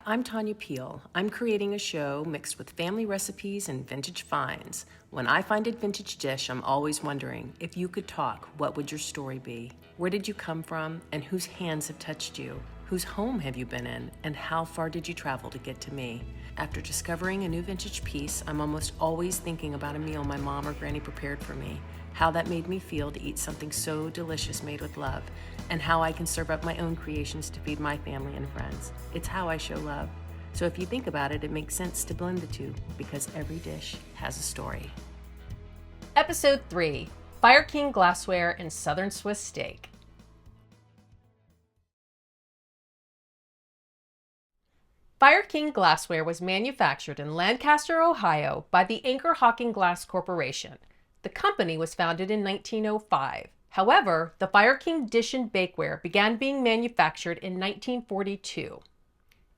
I'm Tanya Peel. I'm creating a show mixed with family recipes and vintage finds. When I find a vintage dish, I'm always wondering, if you could talk, what would your story be? Where did you come from, and whose hands have touched you? Whose home have you been in, and how far did you travel to get to me? After discovering a new vintage piece, I'm almost always thinking about a meal my mom or granny prepared for me, how that made me feel to eat something so delicious made with love, and how I can serve up my own creations to feed my family and friends. It's how I show love. So if you think about it, it makes sense to blend the two, because every dish has a story. Episode 3, FireKing Glassware and Southern Swiss Steak. FireKing Glassware was manufactured in Lancaster, Ohio by the Anchor-Hocking Glass Corporation. The company was founded in 1905. However, the FireKing dish and bakeware began being manufactured in 1942.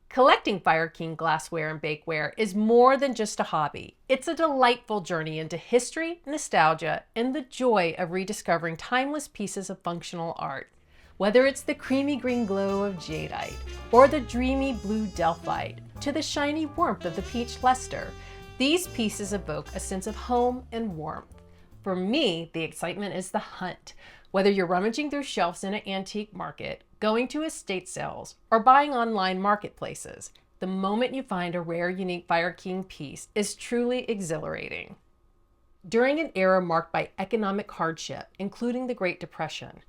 Collecting FireKing glassware and bakeware is more than just a hobby. It's a delightful journey into history, nostalgia, and the joy of rediscovering timeless pieces of functional art. Whether it's the creamy green glow of jadeite, or the dreamy blue delphite, to the shiny warmth of the peach luster, these pieces evoke a sense of home and warmth. For me, the excitement is the hunt. Whether you're rummaging through shelves in an antique market, going to estate sales, or buying online marketplaces, the moment you find a rare, unique FireKing piece is truly exhilarating. During an era marked by economic hardship, including the Great Depression,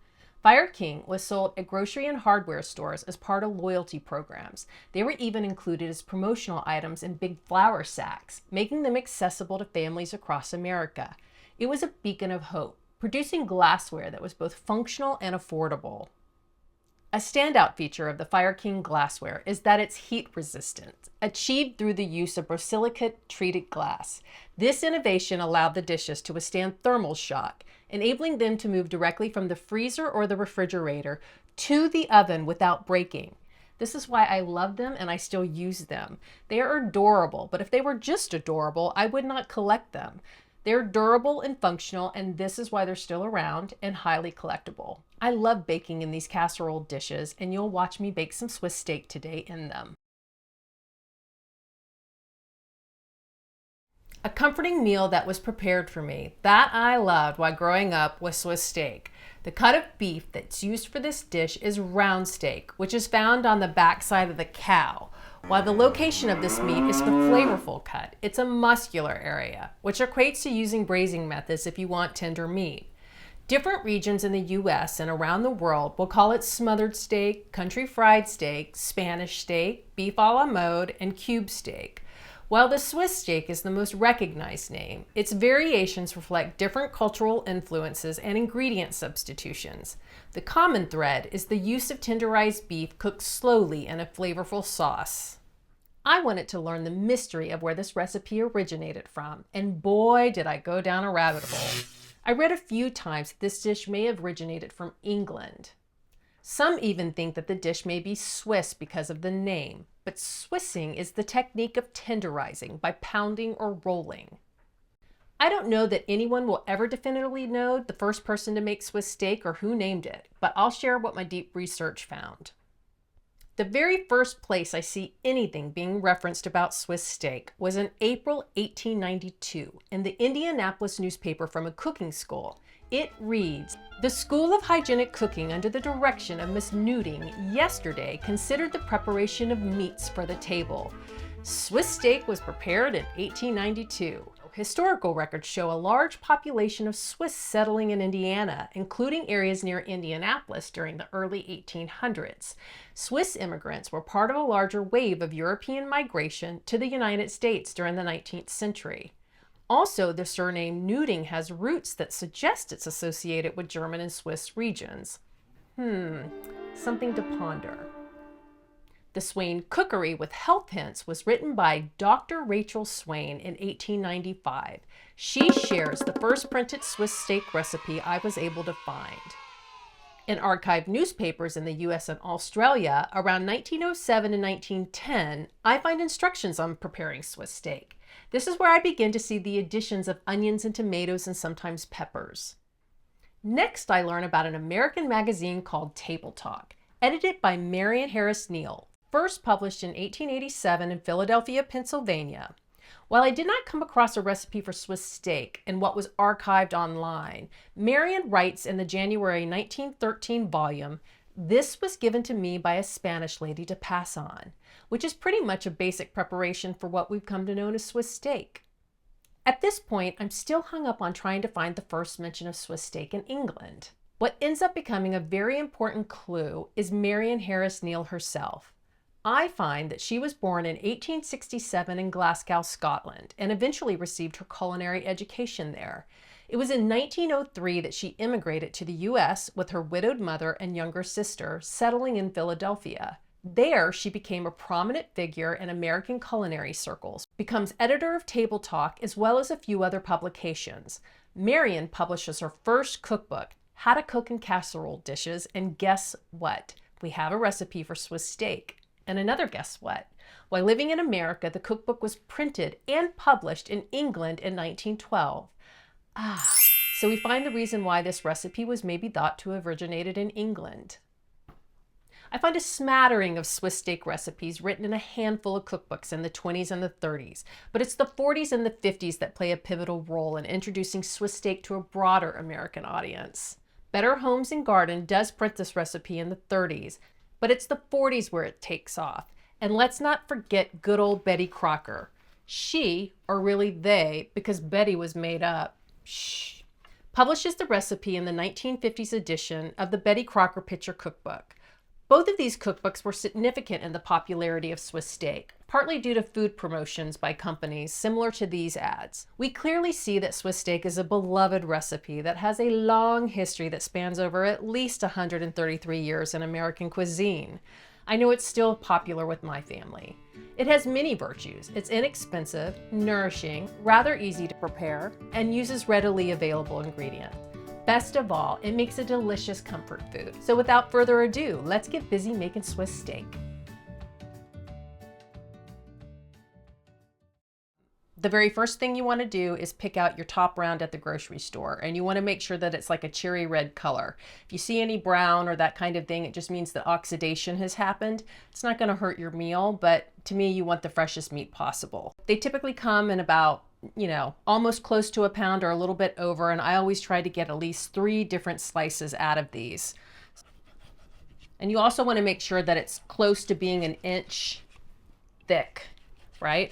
FireKing was sold at grocery and hardware stores as part of loyalty programs. They were even included as promotional items in big flour sacks, making them accessible to families across America. It was a beacon of hope, producing glassware that was both functional and affordable. A standout feature of the FireKing glassware is that it's heat resistant, achieved through the use of borosilicate treated glass. This innovation allowed the dishes to withstand thermal shock, enabling them to move directly from the freezer or the refrigerator to the oven without breaking. This is why I love them and I still use them. They are adorable, but if they were just adorable, I would not collect them. They're durable and functional, and this is why they're still around and highly collectible. I love baking in these casserole dishes, and you'll watch me bake some Swiss steak today in them. A comforting meal that was prepared for me, that I loved while growing up, was Swiss steak. The cut of beef that's used for this dish is round steak, which is found on the backside of the cow. While the location of this meat is the flavorful cut, it's a muscular area, which equates to using braising methods if you want tender meat. Different regions in the U.S. and around the world will call it smothered steak, country fried steak, Spanish steak, beef a la mode, and cube steak. While the Swiss steak is the most recognized name, its variations reflect different cultural influences and ingredient substitutions. The common thread is the use of tenderized beef cooked slowly in a flavorful sauce. I wanted to learn the mystery of where this recipe originated from, and boy, did I go down a rabbit hole. I read a few times that this dish may have originated from England. Some even think that the dish may be Swiss because of the name, but Swissing is the technique of tenderizing by pounding or rolling. I don't know that anyone will ever definitively know the first person to make Swiss steak or who named it, but I'll share what my deep research found. The very first place I see anything being referenced about Swiss steak was in April 1892 in the Indianapolis newspaper from a cooking school. It reads, "The School of Hygienic Cooking under the direction of Miss Newting yesterday considered the preparation of meats for the table. Swiss steak was prepared in 1892. Historical records show a large population of Swiss settling in Indiana, including areas near Indianapolis during the early 1800s. Swiss immigrants were part of a larger wave of European migration to the United States during the 19th century. Also, the surname Newting has roots that suggest it's associated with German and Swiss regions. Something to ponder." The Swain Cookery with Health Hints was written by Dr. Rachel Swain in 1895. She shares the first printed Swiss steak recipe I was able to find. In archived newspapers in the US and Australia around 1907 and 1910, I find instructions on preparing Swiss steak. This is where I begin to see the additions of onions and tomatoes and sometimes peppers. Next, I learn about an American magazine called Table Talk, edited by Marion Harris Neal. first published in 1887 in Philadelphia, Pennsylvania. While I did not come across a recipe for Swiss steak in what was archived online, Marion writes in the January 1913 volume, "This was given to me by a Spanish lady to pass on," which is pretty much a basic preparation for what we've come to know as Swiss steak. At this point, I'm still hung up on trying to find the first mention of Swiss steak in England. What ends up becoming a very important clue is Marion Harris Neal herself. I find that she was born in 1867 in Glasgow, Scotland, and eventually received her culinary education there. It was in 1903 that she immigrated to the US with her widowed mother and younger sister, settling in Philadelphia. There, she became a prominent figure in American culinary circles, becomes editor of Table Talk, as well as a few other publications. Marion publishes her first cookbook, How to Cook in Casserole Dishes, and guess what? We have a recipe for Swiss steak. And another guess what? While living in America, the cookbook was printed and published in England in 1912. So we find the reason why this recipe was maybe thought to have originated in England. I find a smattering of Swiss steak recipes written in a handful of cookbooks in the 20s and the 30s, but it's the 40s and the 50s that play a pivotal role in introducing Swiss steak to a broader American audience. Better Homes and Garden does print this recipe in the 30s, but it's the 40s where it takes off. And let's not forget good old Betty Crocker. She, or really they, because Betty was made up, publishes the recipe in the 1950s edition of the Betty Crocker Picture Cookbook. Both of these cookbooks were significant in the popularity of Swiss steak, partly due to food promotions by companies similar to these ads. We clearly see that Swiss steak is a beloved recipe that has a long history that spans over at least 133 years in American cuisine. I know it's still popular with my family. It has many virtues. It's inexpensive, nourishing, rather easy to prepare, and uses readily available ingredients. Best of all, it makes a delicious comfort food. So without further ado, let's get busy making Swiss steak. The very first thing you want to do is pick out your top round at the grocery store, and you want to make sure that it's like a cherry red color. If you see any brown or that kind of thing, it just means that oxidation has happened. It's not going to hurt your meal, but to me, you want the freshest meat possible. They typically come in about almost close to a pound or a little bit over, and I always try to get at least 3 different slices out of these. And you also want to make sure that it's close to being an inch thick, right?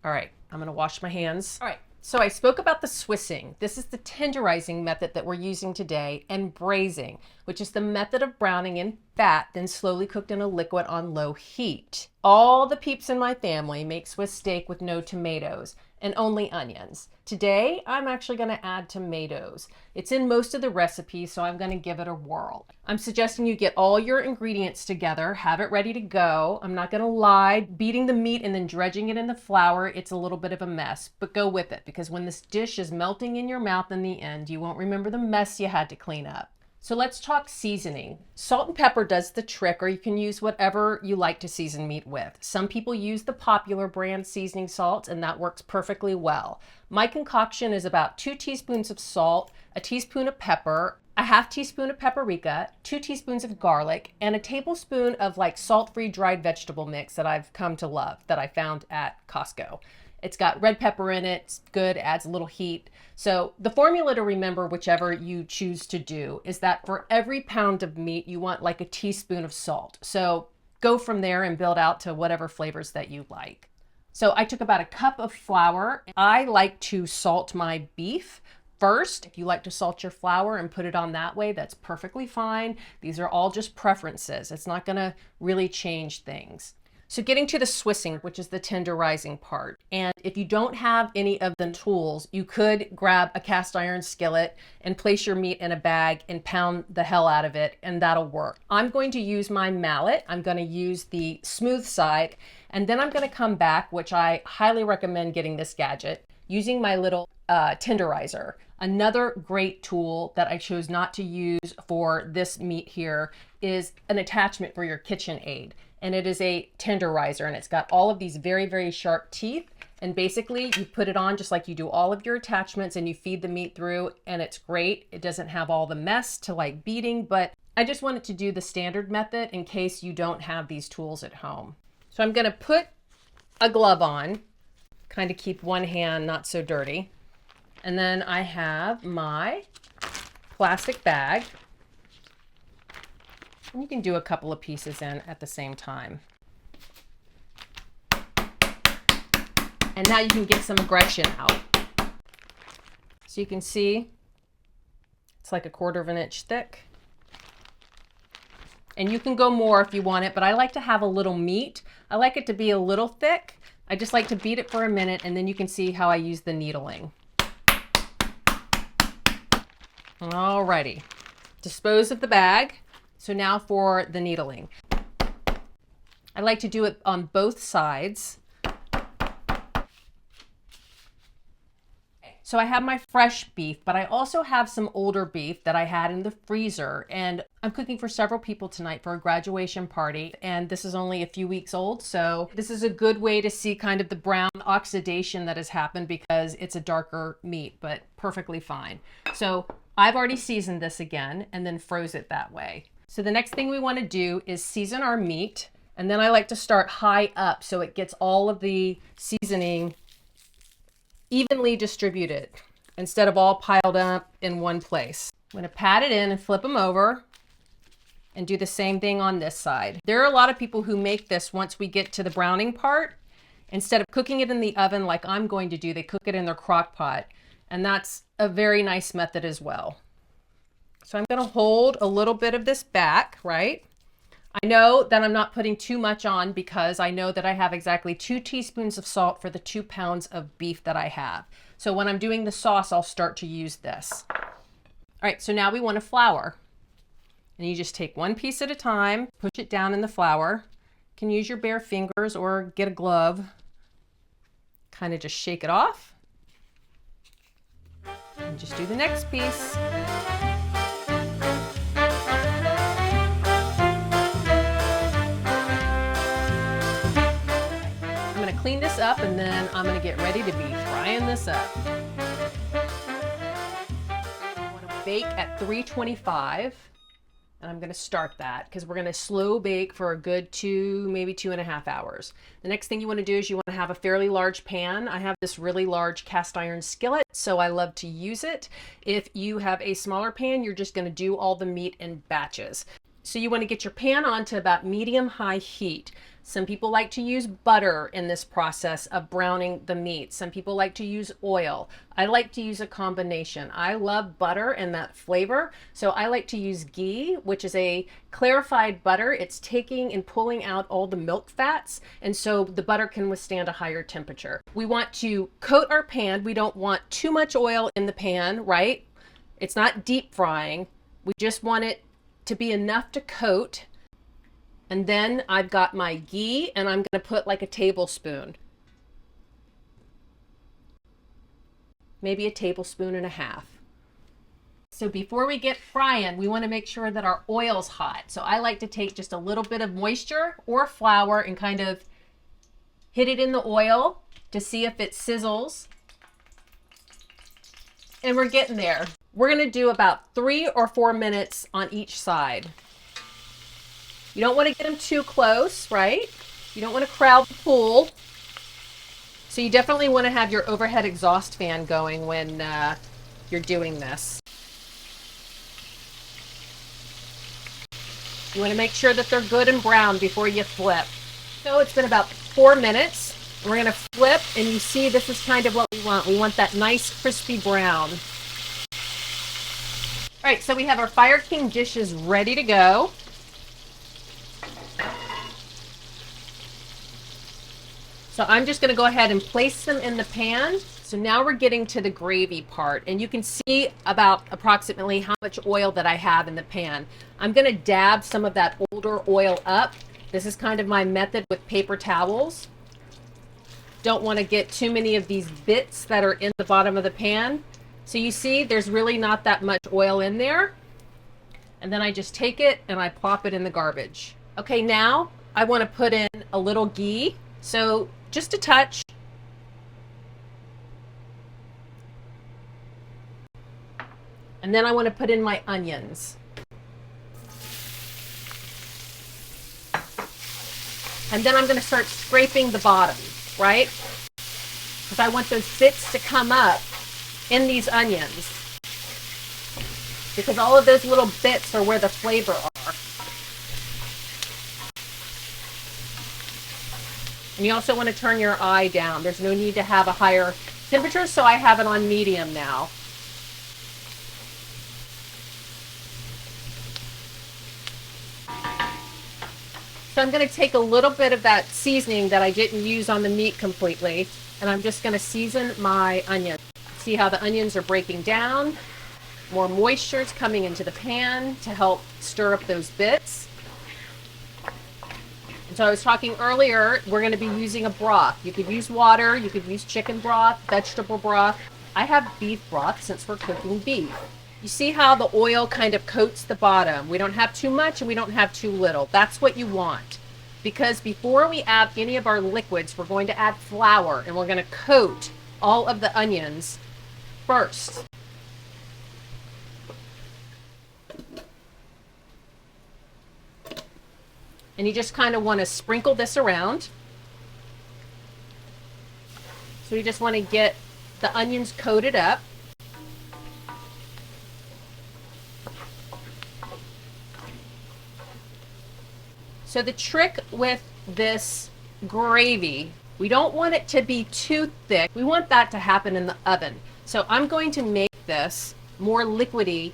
All right, I'm gonna wash my hands. All right, so I spoke about the Swissing. This is the tenderizing method that we're using today, and braising, which is the method of browning in fat, then slowly cooked in a liquid on low heat. All the peeps in my family make Swiss steak with no tomatoes and only onions. Today, I'm actually gonna add tomatoes. It's in most of the recipes, so I'm gonna give it a whirl. I'm suggesting you get all your ingredients together, have it ready to go. I'm not gonna lie, beating the meat and then dredging it in the flour, it's a little bit of a mess, but go with it, because when this dish is melting in your mouth in the end, you won't remember the mess you had to clean up. So let's talk seasoning. Salt and pepper does the trick, or you can use whatever you like to season meat with. Some people use the popular brand seasoning salts, and that works perfectly well. My concoction is about 2 teaspoons of salt, a teaspoon of pepper, a half teaspoon of paprika, 2 teaspoons of garlic, and a tablespoon of salt-free dried vegetable mix that I've come to love, that I found at Costco. It's got red pepper in it, it's good, adds a little heat. So the formula to remember, whichever you choose to do, is that for every pound of meat, you want a teaspoon of salt. So go from there and build out to whatever flavors that you like. So I took about a cup of flour. I like to salt my beef first. If you like to salt your flour and put it on that way, that's perfectly fine. These are all just preferences. It's not gonna really change things. So getting to the Swissing, which is the tenderizing part. And if you don't have any of the tools, you could grab a cast iron skillet and place your meat in a bag and pound the hell out of it, and that'll work. I'm going to use my mallet. I'm going to use the smooth side, and then I'm going to come back, which I highly recommend getting this gadget, using my little tenderizer. Another great tool that I chose not to use for this meat here is an attachment for your kitchen aid. And it is a tenderizer, and it's got all of these very, very sharp teeth. And basically you put it on just like you do all of your attachments, and you feed the meat through, and it's great. It doesn't have all the mess to beating, but I just wanted to do the standard method in case you don't have these tools at home. So I'm going to put a glove on, kind of keep one hand not so dirty. And then I have my plastic bag. And you can do a couple of pieces in at the same time. And now you can get some aggression out. So you can see it's like 1/4 of an inch thick. And you can go more if you want it, but I like to have a little meat. I like it to be a little thick. I just like to beat it for a minute, and then you can see how I use the needling. Alrighty, dispose of the bag. So now for the needling. I like to do it on both sides. So I have my fresh beef, but I also have some older beef that I had in the freezer, and I'm cooking for several people tonight for a graduation party, and this is only a few weeks old, so this is a good way to see kind of the brown oxidation that has happened because it's a darker meat, but perfectly fine. So I've already seasoned this again and then froze it that way. So the next thing we want to do is season our meat, and then I like to start high up so it gets all of the seasoning evenly distributed instead of all piled up in one place. I'm going to pat it in and flip them over and do the same thing on this side. There are a lot of people who make this once we get to the browning part. Instead of cooking it in the oven like I'm going to do, they cook it in their crock pot, and that's a very nice method as well. So I'm going to hold a little bit of this back, right? I know that I'm not putting too much on because I know that I have exactly 2 teaspoons of salt for the 2 pounds of beef that I have. So when I'm doing the sauce, I'll start to use this. All right, so now we want to flour. And you just take one piece at a time, push it down in the flour. You can use your bare fingers or get a glove. Kind of just shake it off. And just do the next piece. Clean this up, and then I'm going to get ready to be frying this up. I want to bake at 325, and I'm going to start that because we're going to slow bake for a good 2, maybe 2.5 hours. The next thing you want to do is you want to have a fairly large pan. I have this really large cast iron skillet, so I love to use it. If you have a smaller pan, you're just going to do all the meat in batches. So you want to get your pan on to about medium-high heat. Some people like to use butter in this process of browning the meat. Some people like to use oil. I like to use a combination. I love butter and that flavor, so I like to use ghee, which is a clarified butter. It's taking and pulling out all the milk fats, and so the butter can withstand a higher temperature. We want to coat our pan. We don't want too much oil in the pan, right? It's not deep frying. We just want it to be enough to coat. And then I've got my ghee, and I'm going to put like a tablespoon. Maybe a tablespoon and a half. So before we get frying, we want to make sure that our oil's hot. So I like to take just a little bit of moisture or flour and kind of hit it in the oil to see if it sizzles. And we're getting there. We're going to do about 3 or 4 minutes on each side. You don't want to get them too close, right? You don't want to crowd the pool. So you definitely want to have your overhead exhaust fan going when you're doing this. You want to make sure that they're good and brown before you flip. So it's been about 4 minutes. We're going to flip, and you see this is kind of what we want. We want that nice crispy brown. All right, so we have our FireKing dishes ready to go. So I'm just going to go ahead and place them in the pan. So now we're getting to the gravy part, and you can see about approximately how much oil that I have in the pan. I'm going to dab some of that older oil up. This is kind of my method with paper towels. Don't want to get too many of these bits that are in the bottom of the pan. So you see there's really not that much oil in there. And then I just take it and I plop it in the garbage. Okay, now I want to put in a little ghee. So just a touch. And then I want to put in my onions. And then I'm going to start scraping the bottom, right? Because I want those bits to come up in these onions. Because all of those little bits are where the flavor are. And you also want to turn your eye down. There's no need to have a higher temperature, so I have it on medium now. So I'm going to take a little bit of that seasoning that I didn't use on the meat completely, and I'm just going to season my onions. See how the onions are breaking down? More moisture is coming into the pan to help stir up those bits. And so I was talking earlier, we're going to be using a broth. You could use water, you could use chicken broth, vegetable broth. I have beef broth since we're cooking beef. You see how the oil kind of coats the bottom. We don't have too much and we don't have too little. That's what you want. Because before we add any of our liquids, we're going to add flour and we're going to coat all of the onions first. And you just kind of want to sprinkle this around. So you just want to get the onions coated up. So the trick with this gravy, we don't want it to be too thick. We want that to happen in the oven. So I'm going to make this more liquidy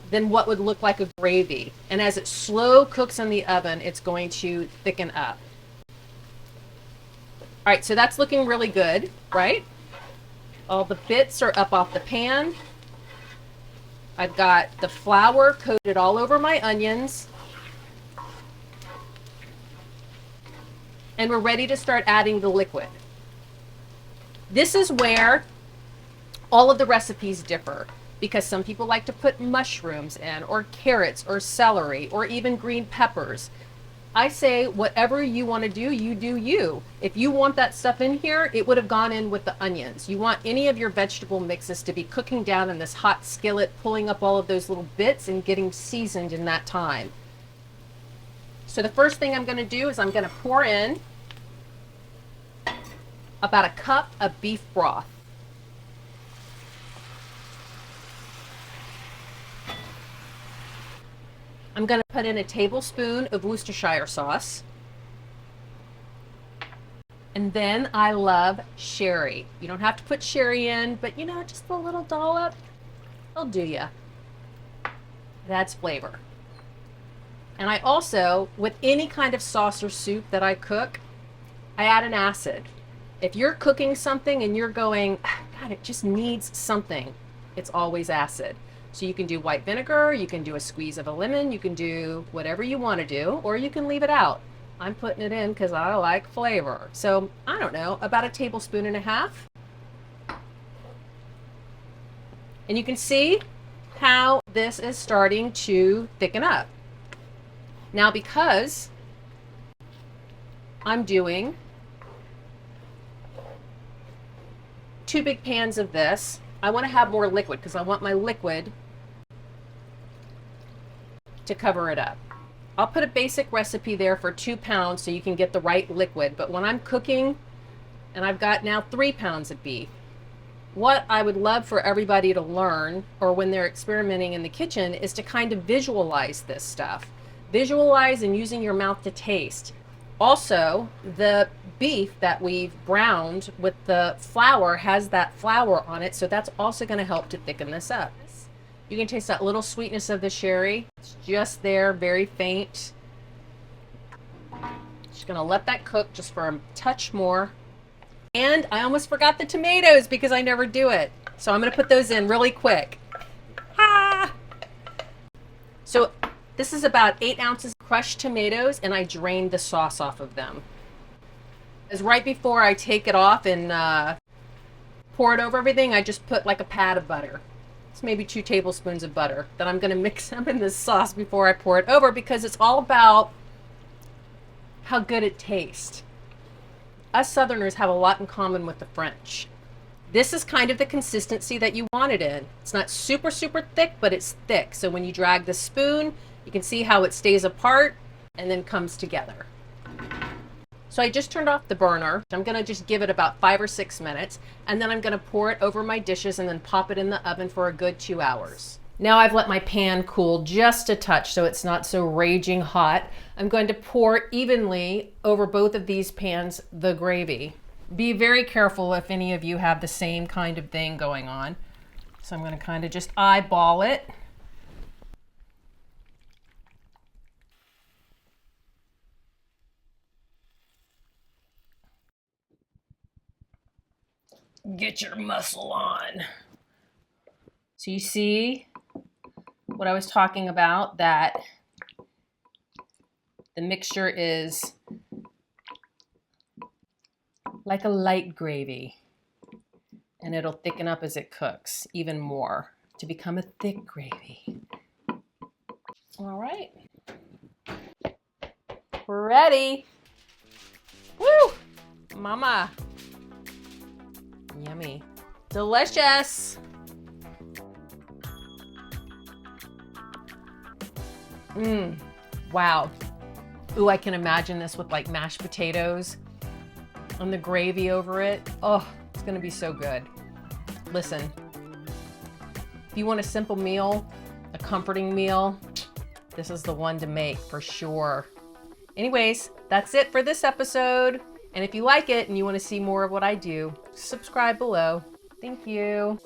than what would look like a gravy. And as it slow cooks in the oven, it's going to thicken up. All right, so that's looking really good, right? All the bits are up off the pan. I've got the flour coated all over my onions. And we're ready to start adding the liquid. This is where all of the recipes differ, because some people like to put mushrooms in, or carrots, or celery, or even green peppers. I say whatever you want to do, you do you. If you want that stuff in here, it would have gone in with the onions. You want any of your vegetable mixes to be cooking down in this hot skillet, pulling up all of those little bits and getting seasoned in that time. So the first thing I'm going to do is I'm going to pour in about a cup of beef broth. I'm going to put in a tablespoon of Worcestershire sauce. And then I love sherry. You don't have to put sherry in, but you know, just a little dollop will do ya. It adds flavor. And I also, with any kind of sauce or soup that I cook, I add an acid. If you're cooking something and you're going, God, it just needs something, it's always acid. So you can do white vinegar, you can do a squeeze of a lemon, you can do whatever you want to do, or you can leave it out. I'm putting it in because I like flavor. So I don't know, about a tablespoon and a half. And you can see how this is starting to thicken up. Now, because I'm doing 2 big pans of this, I want to have more liquid because I want my liquid to cover it up. I'll put a basic recipe there for 2 pounds so you can get the right liquid. But when I'm cooking, and I've got now 3 pounds of beef, what I would love for everybody to learn, or when they're experimenting in the kitchen, is to kind of visualize this stuff. Visualize and using your mouth to taste. Also, the beef that we've browned with the flour has that flour on it, so that's also going to help to thicken this up. You can taste that little sweetness of the sherry. It's just there, very faint. Just going to let that cook just for a touch more. And I almost forgot the tomatoes because I never do it. So I'm going to put those in really quick. Ah! So this is about 8 ounces of crushed tomatoes, and I drained the sauce off of them. As right before I take it off and pour it over everything, I just put like a pat of butter. It's maybe 2 tablespoons of butter. Then I'm going to mix them in this sauce before I pour it over, because it's all about how good it tastes. Us Southerners have a lot in common with the French. This is kind of the consistency that you want it in. It's not super, super thick, but it's thick. So when you drag the spoon, you can see how it stays apart and then comes together. So I just turned off the burner. I'm gonna just give it about 5 or 6 minutes, and then I'm gonna pour it over my dishes and then pop it in the oven for a good 2 hours. Now I've let my pan cool just a touch so it's not so raging hot. I'm going to pour evenly over both of these pans the gravy. Be very careful if any of you have the same kind of thing going on. So I'm gonna kind of just eyeball it. Get your muscle on. So you see what I was talking about, that the mixture is like a light gravy, and it'll thicken up as it cooks even more to become a thick gravy. All right, we're ready. Woo, mama. Yummy. Delicious. Wow. Ooh, I can imagine this with like mashed potatoes and the gravy over it. Oh, it's gonna be so good. Listen, if you want a simple meal, a comforting meal, this is the one to make for sure. Anyways, that's it for this episode. And if you like it and you want to see more of what I do, subscribe below. Thank you.